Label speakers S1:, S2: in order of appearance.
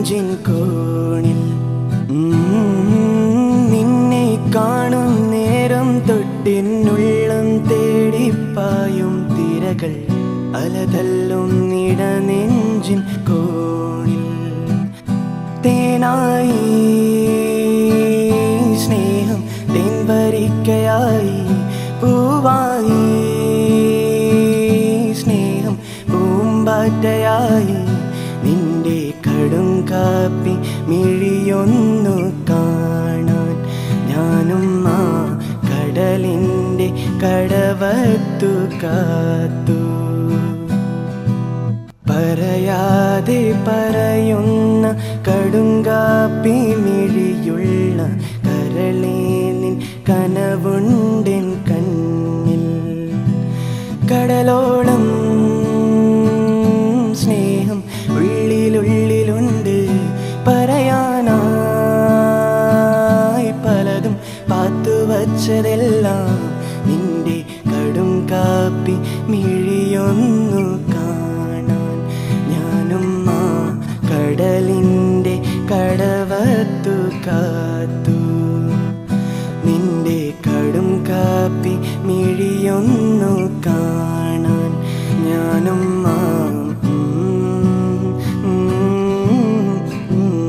S1: നെഞ്ചിൻ കോണിൽ നിന്നെ കാണും നേരം തൊട്ടിനുള്ളം തേടിപ്പായും തിരകൾ അലതല്ലും നിട നെഞ്ചിൻ കോണിൽ തേനായി സ്നേഹം തേൻവരിക്കയായി പൂവായി സ്നേഹം പൂമ്പാറ്റയായി നിന്റെ കടുങ്കാപ്പി മിഴിയൊന്നു കാണാൻ ഞാനും ആ കടലിൻ്റെ കടവത്തു കാത്തു. പറയാതെ പറയുന്ന കടുങ്കാപ്പി മിഴിയുള്ള കരളേ നിൻ കനവുണ്ടെൻ കണ്ണിൽ. കടലോളം സ്നേഹം ഉള്ളിലുള്ളിലുണ്ട്, പറയാനായി പലതും പാത്തുവച്ചതെല്ലാം നിന്റെ കടുങ്കാപ്പി മിഴിയൊന്നു കാണാൻ ഞാനും ആ കടലിൻ്റെ കടവത്തു കാത്തു. നിന്റെ കടുങ്കാപ്പി മിഴിയൊന്നു കാണാൻ ഞാനും